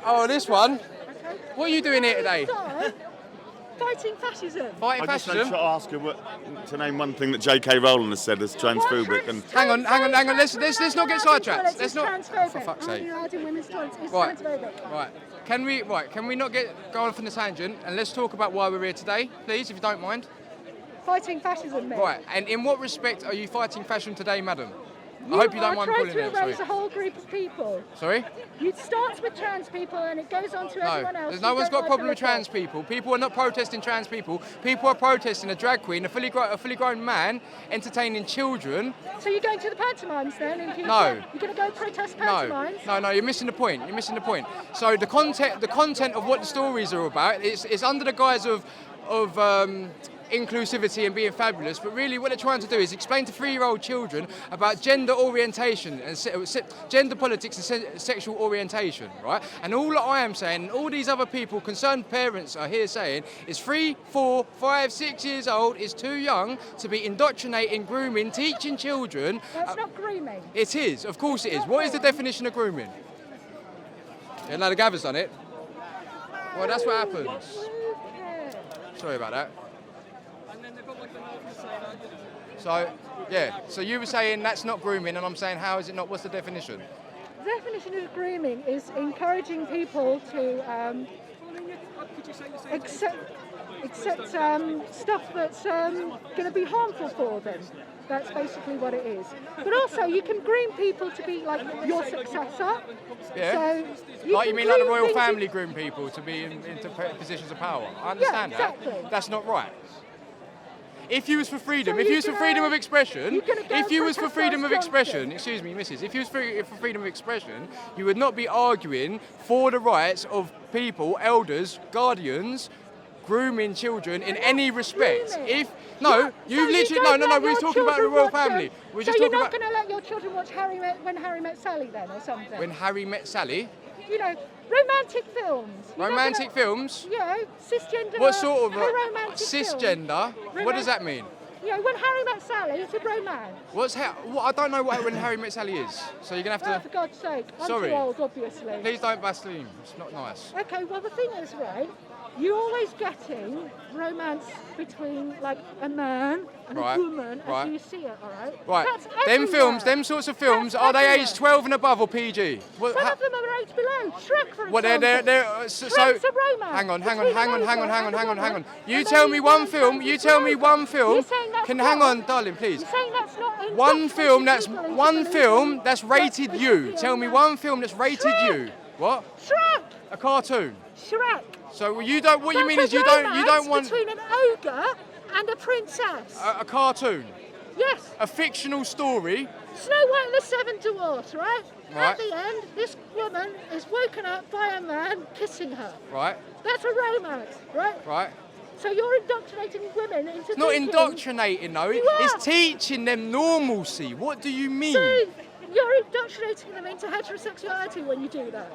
Oh, this one. Okay. What are you doing here today? So, fighting fascism. Fighting I just fascism? to ask her to name one thing that J.K. Rowling has said as transphobic. And Hang on. Let's not get sidetracked. Let's not. Transphobic. For fuck's sake. Allowed in women's toilets is Right. transphobic. Right. Can we not go off on the tangent and let's talk about why we're here today, please, if you don't mind? Fighting fascism, mate. Right. And in what respect are you fighting fashion today, madam? I hope you don't mind calling You are it. trying to erase Sorry. a whole group of people. Sorry? It starts with trans people and it goes on to everyone else. No one's got a problem with trans people. People are not protesting trans people. People are protesting a drag queen, a fully grown man, entertaining children. So you're going to the pantomimes then? In future? No. You're going to go protest pantomimes? No, you're missing the point. So the content of what the stories are about is under the guise of inclusivity and being fabulous, but really what they're trying to do is explain to 3-year-old children about gender orientation and gender politics and sexual orientation, right? And all that I am saying, and all these other people, concerned parents are here saying, is 3, 4, 5, 6 years old is too young to be indoctrinating, grooming, teaching children. That's not grooming. It is, of course it is. What is the definition of grooming? Yeah, no, the Gav's done it. Well, that's what happens. Sorry about that. So you were saying that's not grooming, and I'm saying how is it not? What's the definition? The definition of grooming is encouraging people to accept stuff that's going to be harmful for them. That's basically what it is. But also, you can groom people to be like your successor. Yeah. So you mean like the royal family groom people to be into positions of power? I understand exactly. that. That's not right. If you was for freedom, So if you was for freedom of expression, excuse me, missus, if you was for freedom of expression, you would not be arguing for the rights of people, elders, guardians, grooming children in any respect. We were talking about the royal family. You're not going to let your children watch When Harry Met Sally then, or something? When Harry Met Sally? You know, romantic films. Romantic films? You know, cisgender. What sort of romantic cisgender? What does that mean? You know, When Harry Met Sally, it's a romance. I don't know what When Harry Met Sally is. So you're gonna have to. Oh, for God's sake! I'm Sorry. too old, obviously. Please don't blaspheme. It's not nice. Okay, well the thing is, right? You're always getting romance between like a man and a woman as you see it, all right? Right. That's everywhere. Them sorts of films, That's are they everywhere. aged 12 and above or PG? Some of them are aged below. Shrek, for example. Well, Shrek's a romance. Hang on. You And tell then me you one go film. and You say tell me it's one film. You're saying that's Hang wrong. on, darling, please. You're saying that's not One film that's indoctrinating that's rated people you. into Tell me being one film that's rated Shrek. you. What? Shrek. A cartoon. Shrek. So you don't. What you mean That's is a you don't romance want between an ogre and a princess. a cartoon, Yes. a fictional story. Snow White and the Seven Dwarfs, right? Right. At the end, this woman is woken up by a man kissing her. Right. That's a romance, right? Right. So you're indoctrinating women into It's not thinking- indoctrinating though. You are. It's teaching them normalcy. What do you mean? So you're indoctrinating them into heterosexuality when you do that.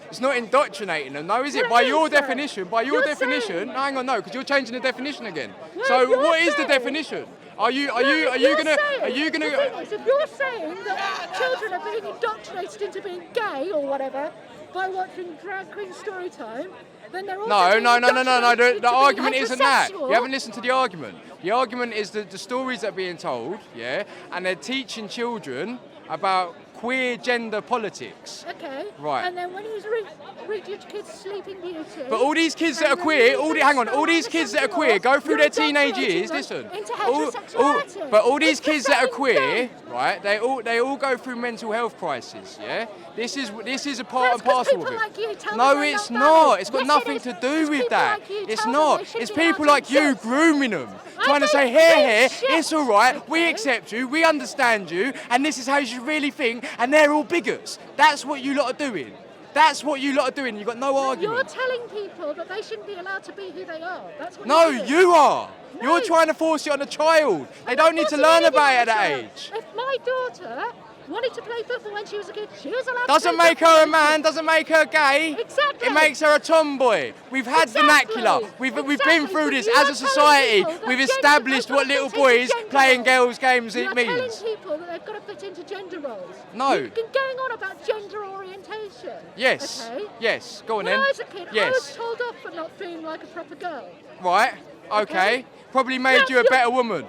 It's not indoctrinating them, no, is it? Well, By it your is, though. definition, You're definition. saying- No, hang on, no, because you're changing the definition again. Well, So you're what is the saying- definition? Are you gonna? The thing is, if you're saying that children are being indoctrinated into being gay or whatever by watching drag queen story time, then they're also being No. indoctrinated The into being argument isn't that. heterosexual. You haven't listened to the argument. The argument is the stories that are being told, yeah, and they're teaching children about queer gender politics. Okay. Right. And then when you read your kids Sleeping Beauty. But all these kids that are queer, all these kids that are queer go through their teenage years. Listen, but all these kids that are queer, right? They all go through mental health crises. Yeah. This is a part and parcel of it. Like you tell No, them it's they're not. It's got Yes, nothing it is. to do with People that. like you It's tell them not. they should It's be people out like in you sex. grooming them, I trying to say, don't here, think shit, it's all right. We okay? accept you. We understand you, and this is how you should really think. And they're all bigots. That's what you lot are doing. That's what you lot are doing. You've got no You're argument. telling people that they shouldn't be allowed to be who they are. That's what No, you're doing. you are. No. You're trying to force it on a child. They I'm don't not need to forcing learn anything about it on at that a child. age. If my daughter wanted to play football when she was a kid, she was allowed Doesn't to play make her a football. man, doesn't make her gay. Exactly. It makes her a tomboy. We've had vernacular. We've been through this as a society. We've established what little boys playing girls' games it means. You're telling people that they've got to fit into gender roles. No. You've been going on about gender orientation. Yes. Okay. Yes. Go on When then. I was a kid, I Yes. was told off for not feeling like a proper girl. Right. Okay. Probably made That's you a your- better woman.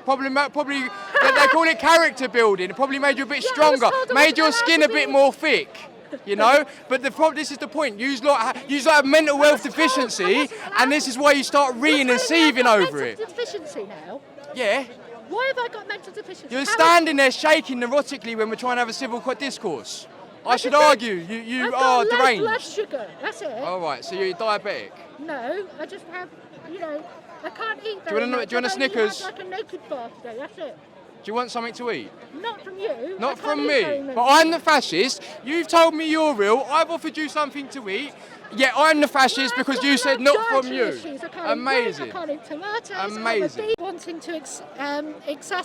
Probably they call it character building. It probably made you a bit Yeah, I was stronger, told I made wasn't your allowed skin to a bit be- more thick. You know, but this is the point. You have mental wealth was told I deficiency, wasn't allowed and this is why you start reeing and seething over it. Mental deficiency now. Yeah, Why have I got mental deficiency? you're How standing there shaking neurotically when we're trying to have a civil discourse. I should just argue you I've are got low blood deranged. sugar. That's it. All right, so you're diabetic. No, I just have, I can't eat Do you very wanna- much. do you want a I've only had, Snickers? like a naked bar today. That's it. Do you want something to eat? Not from you. Not I can't from eat very me. much. But I'm the fascist. You've told me you're real. I've offered you something to eat. Yet I'm the fascist Well, because I've you got said no not from dietary you. issues. I can't eat Amazing. bread, I can't eat tomatoes. Amazing. I'm a wanting to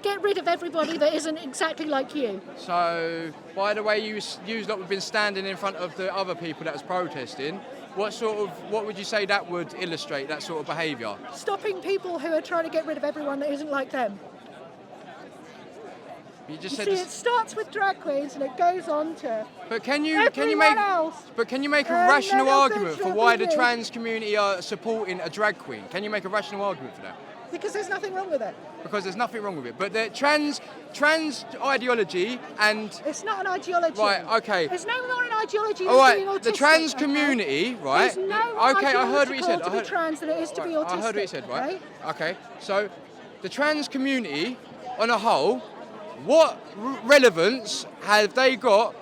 get rid of everybody that isn't exactly like you. So, by the way, you lot have been standing in front of the other people that was protesting. What would you say that would illustrate that sort of behaviour? Stopping people who are trying to get rid of everyone that isn't like them. You just You said see, this, it starts with drag queens and it goes on to but can you everyone make else. but can you make a And rational then argument for why the eventually- trans community are supporting a drag queen? Can you make a rational argument for that? Because there's nothing wrong with it. Because there's nothing wrong with it. But the trans ideology and It's not an ideology. right, okay. It's not an ideology. All of being right, the autistic, trans okay? community, right? There's no okay, I heard what you said. ideological to be trans than it is to be right, autistic. I heard what you said, right? okay? Okay, so the trans community on a whole, what relevance have they got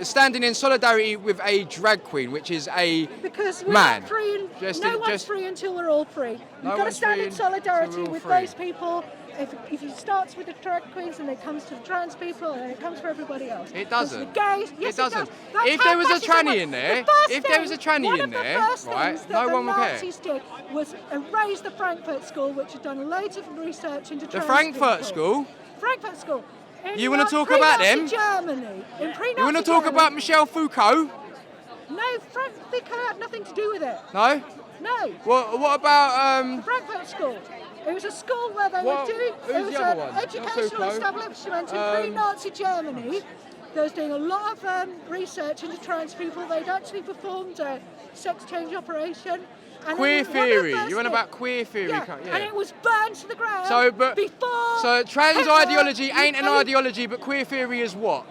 standing in solidarity with a drag queen, which is a Because we're man? not free, and Just- no one's just- free until we're all free. No You've got to one's stand free in until solidarity we're all with free. those people. If it starts with the drag queens and it comes to the trans people and it comes for everybody else. It doesn't. The gays, yes, It doesn't. does. That's If how there was a fascism tranny works. in there, The first if there was a tranny one in of the there, first right, things that no the one will care. Nazis did was erase the Frankfurt School, which had done loads of research into The trans Frankfurt people. School. Frankfurt School. In You wanna Nazi- talk about them? Germany. In pre-Nazi You want to talk Germany. about Michel Foucault? No, Frankfurt had nothing to do with it. No. No. What about Frankfurt School. It was a school where they What- were doing. who's It was the other an one? Not educational Foucault. establishment in pre-Nazi Germany. They was doing a lot of research into trans people. They'd actually performed a sex change operation. And queer then one of theory? the You want first about queer theory? Yeah, and it was burned to the ground. So, but before. so trans Hitler ideology ain't an became- ideology, but queer theory is what?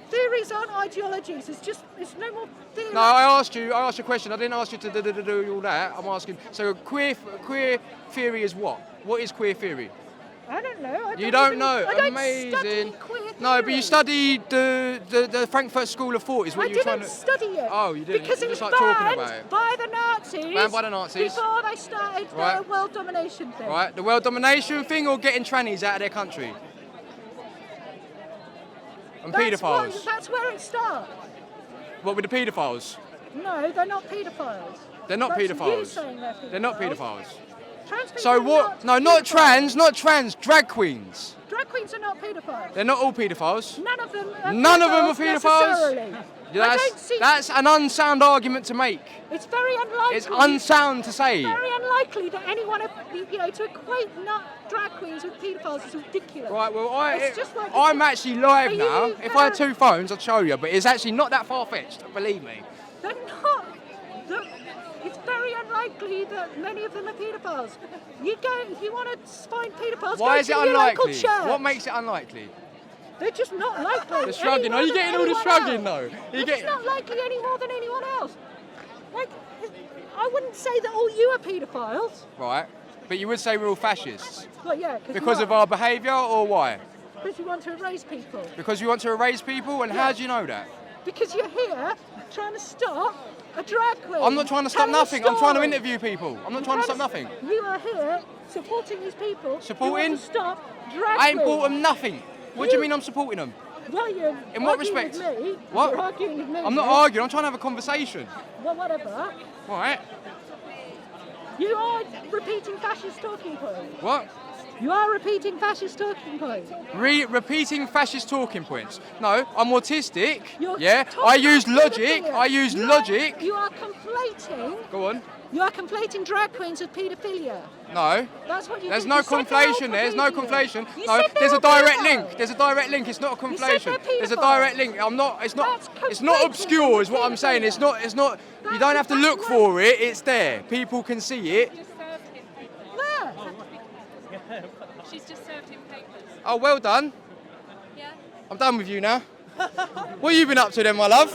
Theories aren't ideologies. It's no more theory. No, I asked you a question. I didn't ask you to do all that. I'm asking. So queer theory is what? What is queer theory? I don't know. You don't know. I don't Amazing. study queer No, but theory. you studied the Frankfurt School of Thought. Is what I you're trying didn't to. study it. Oh, you didn't. Because You it was just like talking banned about it. by the Nazis. Banned by the Nazis. Before they started their Right. world domination thing. Right, the world domination thing, or getting trannies out of their country, and paedophiles. That's where it starts. What with the paedophiles? No, they're not paedophiles. They're not That's you paedophiles. saying they're paedophiles. They're not paedophiles. Trans people So are what? No, Not not paedophiles. trans, not trans. Drag queens. Drag queens are not paedophiles. They're not all paedophiles. None of them are None of them are paedophiles paedophiles? necessarily. I don't see. That's an unsound argument to make. It's very unlikely. It's unsound to say. Very unlikely that anyone, to equate not drag queens with paedophiles is ridiculous. Right, well, It's just like- I'm actually live Are you now. If I had very- 2 phones, I'd show you, but it's actually not that far-fetched, believe me. They're not. It's very unlikely that many of them are paedophiles. If you want to find paedophiles, Why go is to it your local unlikely? church. What makes it unlikely? They're just not likely. The shrugging. any Are you more than getting all the anyone shrugging, else. though? They're just not likely any more than anyone else. Like, I wouldn't say that all you are paedophiles. Right, but you would say we're all fascists. Well, yeah, Because of our behaviour, or why? Because you want to erase people. Because you want to erase people, and how do you know that? Because you're here trying to stop a drag queen. I'm not trying to stop telling a nothing. I'm trying to story. interview people. I'm not trying to stop nothing. You are here supporting these people. Supporting? who want to stop drag I ain't queens. bought them nothing. What do you mean I'm supporting them? Well, you're In what arguing respect? With me. What? You're arguing with me. I'm not arguing. I'm trying to have a conversation. Well, whatever. Right. You are repeating fascist talking points. What? You are repeating fascist talking points. Repeating fascist talking points. No, I'm autistic. You're Yeah, talking I use about logic. paedophilia. I use logic. You are conflating. Go on. You are conflating drag queens with paedophilia. No. That's what you There's did. no You said they're all conflation. There's no paedophilia. conflation. You No, said there's a they're all direct paedophile. link. There's a direct link. It's not a You said conflation. they're There's a paedophile. direct link. I'm not. It's not. That's It's not conflating obscure. Is what I'm paedophilia. saying. It's not. It's not. You That's don't have to look exactly for it. It's there. People can see it. Where? She's just served him papers. Oh, well done. Yeah? I'm done with you now. What have you been up to then, my love?